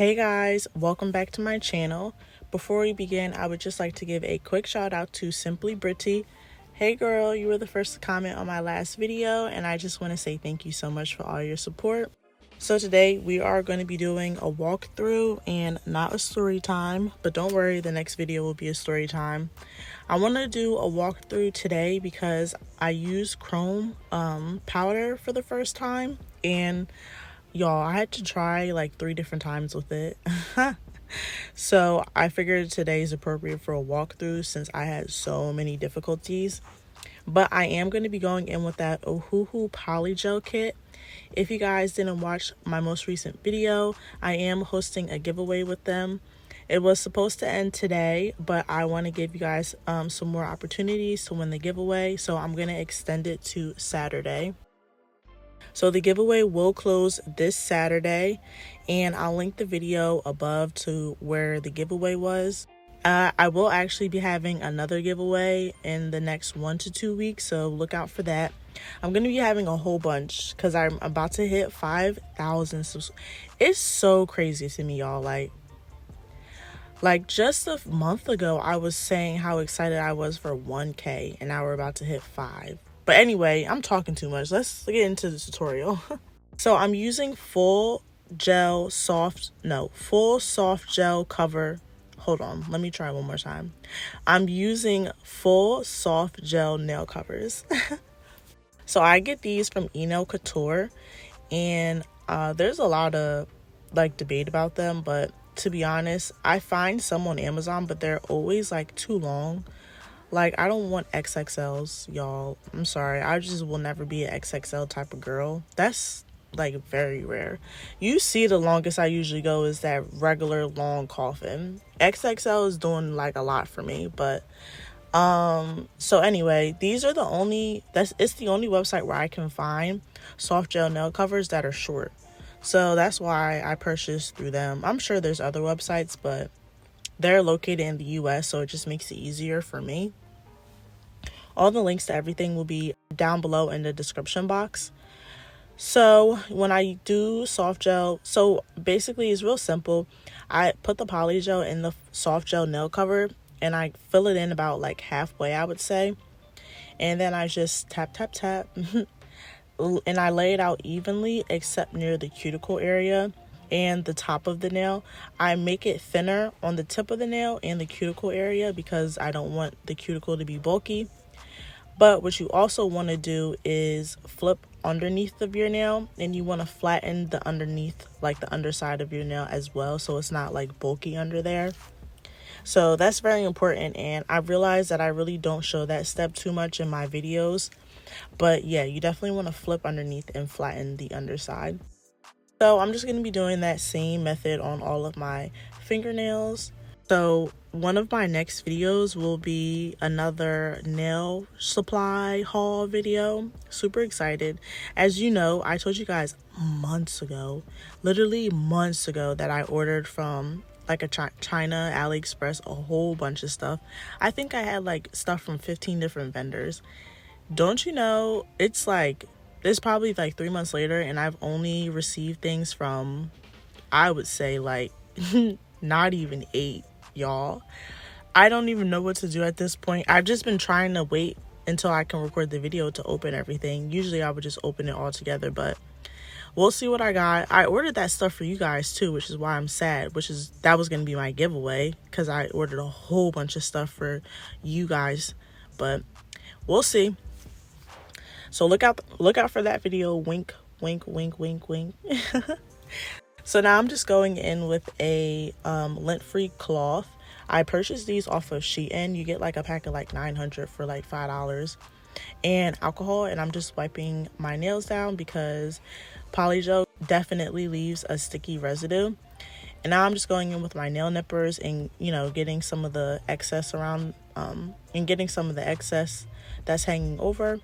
Hey guys, welcome back to my channel. Before we begin, I would just like to give a quick shout out to Simply Britty. Hey girl, you were the first to comment on my last video and I just want to say thank you so much for all your support. So today we are going to be doing a walkthrough and not a story time, but don't worry, the next video will be a story time. I want to do a walkthrough today because I used chrome powder for the first time, and y'all, I had to try like 3 different times with it. So I figured today is appropriate for a walkthrough since I had so many difficulties. But I am going to be going in with that Ohuhu Polygel kit. If you guys didn't watch my most recent video, I am hosting a giveaway with them. It was supposed to end today, but I want to give you guys some more opportunities to win the giveaway. So I'm going to extend it to Saturday. So the giveaway will close this Saturday, and I'll link the video above to where the giveaway was. I will actually be having another giveaway in the next 1 to 2 weeks, so look out for that. I'm going to be having a whole bunch because I'm about to hit 5,000 subscribers. It's so crazy to me, y'all. Like just a month ago, I was saying how excited I was for 1K, and now we're about to hit 5. But anyway, I'm talking too much. Let's get into the tutorial. So I'm using full soft gel cover. Hold on, let me try one more time. I'm using full soft gel nail covers. So I get these from Nail Couture, and there's a lot of like debate about them, but to be honest, I find some on Amazon, but they're always like too long. Like, I don't want XXLs, y'all. I'm sorry. I just will never be an XXL type of girl. That's, like, very rare. You see the longest I usually go is that regular long coffin. XXL is doing, like, a lot for me. But, so anyway, these are it's the only website where I can find soft gel nail covers that are short. So that's why I purchased through them. I'm sure there's other websites, but they're located in the US, so it just makes it easier for me. All the links to everything will be down below in the description box. So when I do soft gel, so basically it's real simple. I put the polygel in the soft gel nail cover and I fill it in about like halfway, I would say. And then I just tap, tap, tap. And I lay it out evenly except near the cuticle area and the top of the nail. I make it thinner on the tip of the nail and the cuticle area because I don't want the cuticle to be bulky. But what you also want to do is flip underneath of your nail, and you want to flatten the underneath, like the underside of your nail as well, so it's not like bulky under there. So that's very important, and I realize that I really don't show that step too much in my videos. But yeah, you definitely want to flip underneath and flatten the underside. So I'm just going to be doing that same method on all of my fingernails. So one of my next videos will be another nail supply haul video. Super excited. As you know, I told you guys literally months ago, that I ordered from like a China AliExpress a whole bunch of stuff. I think I had like stuff from 15 different vendors. Don't you know, it's probably like 3 months later and I've only received things from, I would say, like not even 8, y'all. I don't even know what to do at this point. I've just been trying to wait until I can record the video to open everything. Usually I would just open it all together, but we'll see what I got. I ordered that stuff for you guys too, which is why I'm sad, that was going to be my giveaway because I ordered a whole bunch of stuff for you guys, but we'll see. So look out for that video. Wink, wink, wink, wink, wink. So now I'm just going in with a lint-free cloth. I purchased these off of Shein. You get like a pack of like 900 for like $5. And alcohol, and I'm just wiping my nails down because polygel definitely leaves a sticky residue. And now I'm just going in with my nail nippers and, you know, getting some of the excess around, and getting some of the excess that's hanging over.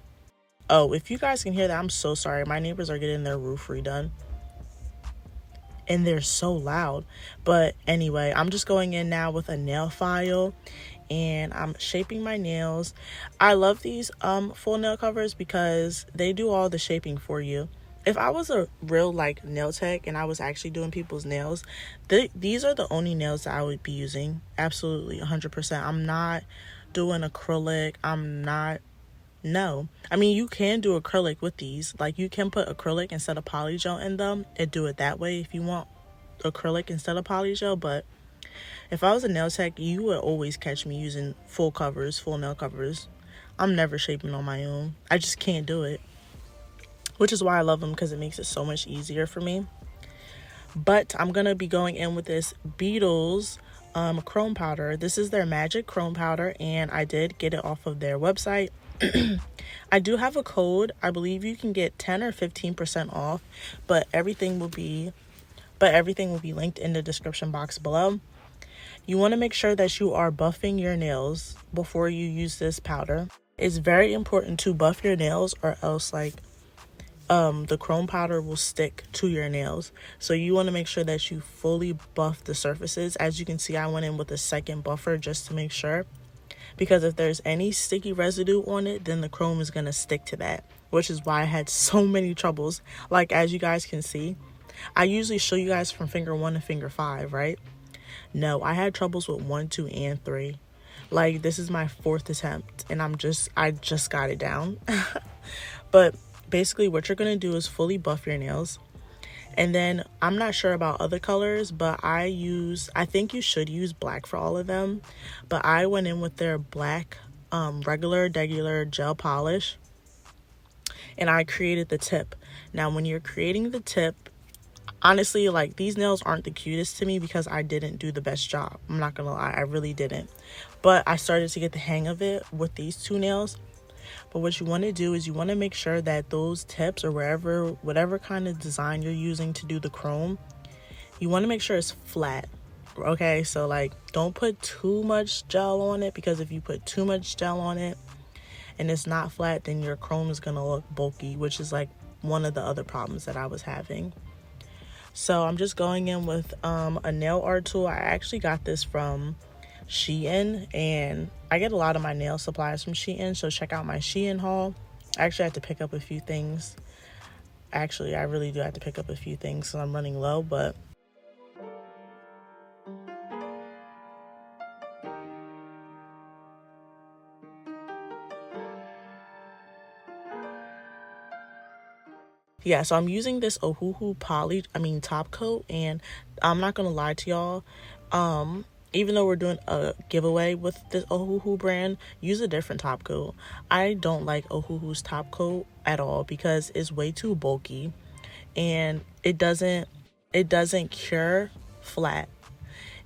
Oh, if you guys can hear that, I'm so sorry. My neighbors are getting their roof redone, and they're so loud. But anyway, I'm just going in now with a nail file, and I'm shaping my nails. I love these full nail covers because they do all the shaping for you. if I was a real like nail tech and I was actually doing people's nails, these are the only nails that I would be using. Absolutely 100%. I'm not doing acrylic. I'm not. No. I mean, you can do acrylic with these. Like, you can put acrylic instead of polygel in them and do it that way if you want acrylic instead of polygel. But if I was a nail tech, you would always catch me using full covers, full nail covers. I'm never shaping on my own. I just can't do it, which is why I love them, because it makes it so much easier for me. But I'm going to be going in with this Beetles chrome powder. This is their magic chrome powder, and I did get it off of their website. I do have a code. I believe you can get 10 or 15% off, but everything will be linked in the description box below. You want to make sure that you are buffing your nails before you use this powder. It's very important to buff your nails, or else the chrome powder will stick to your nails. So you want to make sure that you fully buff the surfaces. As you can see, I went in with a second buffer just to make sure, because if there's any sticky residue on it, then the chrome is going to stick to that, which is why I had so many troubles. Like, as you guys can see, I usually show you guys from finger 1 to finger 5, right? No, I had troubles with 1, 2, and 3. Like, this is my 4th attempt, and I just got it down. But basically what you're going to do is fully buff your nails. And then I'm not sure about other colors, but I think you should use black for all of them. But I went in with their black regular gel polish, and I created the tip. Now, when you're creating the tip, honestly, like, these nails aren't the cutest to me because I didn't do the best job. I'm not gonna lie, I really didn't. But I started to get the hang of it with these 2 nails. But what you want to do is you want to make sure that those tips, or whatever kind of design you're using to do the chrome, you want to make sure it's flat. Okay, so like, don't put too much gel on it, because if you put too much gel on it and it's not flat, then your chrome is gonna look bulky, which is like one of the other problems that I was having. So I'm just going in with a nail art tool. I actually got this from Shein, and I get a lot of my nail supplies from Shein, so check out my Shein haul. I actually had to pick up a few things. Actually, I really do have to pick up a few things, so I'm running low, but yeah, so I'm using this Ohuhu top coat, and I'm not gonna lie to y'all, even though we're doing a giveaway with this Ohuhu brand, use a different top coat. I don't like Ohuhu's top coat at all because it's way too bulky, and it doesn't cure flat.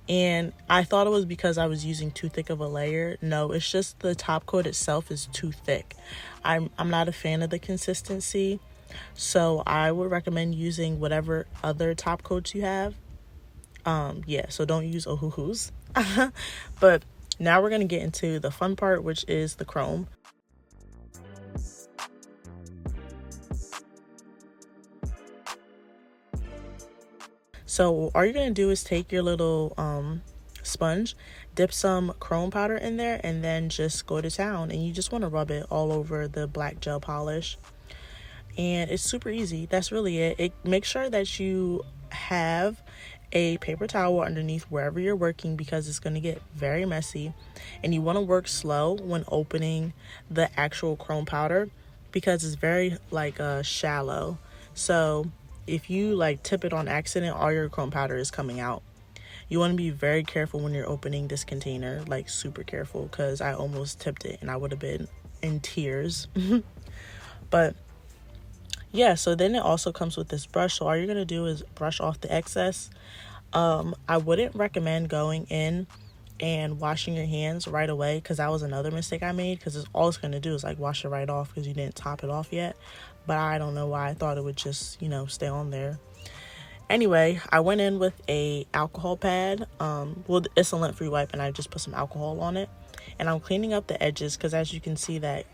And I thought it was because I was using too thick of a layer. No, it's just the top coat itself is too thick. I'm not a fan of the consistency, so I would recommend using whatever other top coats you have. Yeah, so don't use Ohuhu's. But now we're going to get into the fun part, which is the chrome. So all you're going to do is take your little sponge, dip some chrome powder in there, and then just go to town. And you just want to rub it all over the black gel polish. And it's super easy. That's really it. Make sure that you have a paper towel underneath wherever you're working, because it's going to get very messy, and you want to work slow when opening the actual chrome powder, because it's very shallow. So if you tip it on accident, all your chrome powder is coming out. You want to be very careful when you're opening this container, super careful, because I almost tipped it and I would have been in tears. But yeah, so then it also comes with this brush. So all you're going to do is brush off the excess. I wouldn't recommend going in and washing your hands right away, because that was another mistake I made, because all it's going to do is wash it right off because you didn't top it off yet. But I don't know why I thought it would just, stay on there. Anyway, I went in with a alcohol pad. Well, it's a lint-free wipe, and I just put some alcohol on it. And I'm cleaning up the edges, because as you can see, that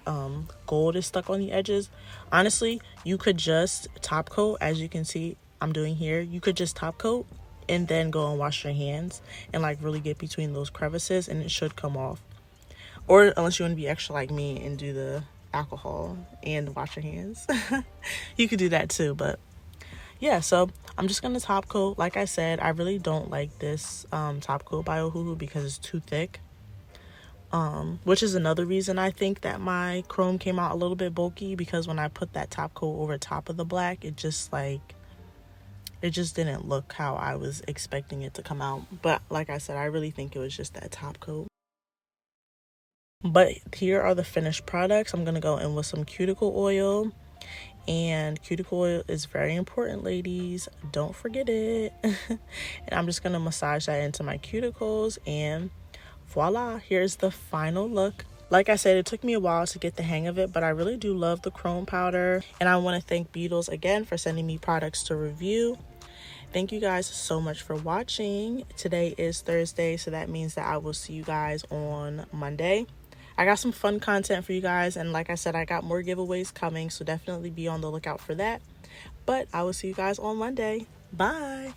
gold is stuck on the edges. Honestly, you could just top coat, as you can see I'm doing here. You could just top coat and then go and wash your hands and really get between those crevices, and it should come off. Or unless you want to be extra like me and do the alcohol and wash your hands. You could do that too, but yeah, so I'm just gonna top coat. Like I said, I really don't like this top coat by Ohuhu because it's too thick. Which is another reason I think that my chrome came out a little bit bulky, because when I put that top coat over top of the black, it just didn't look how I was expecting it to come out. But like I said, I really think it was just that top coat. But here are the finished products. I'm gonna go in with some cuticle oil, and cuticle oil is very important, ladies, don't forget it. And I'm just gonna massage that into my cuticles, and voila, here's the final look. Like I said, it took me a while to get the hang of it, but I really do love the chrome powder. And I want to thank Beetles again for sending me products to review. Thank you guys so much for watching. Today is Thursday, so that means that I will see you guys on Monday. I got some fun content for you guys, and like I said, I got more giveaways coming, so definitely be on the lookout for that. But I will see you guys on Monday. Bye.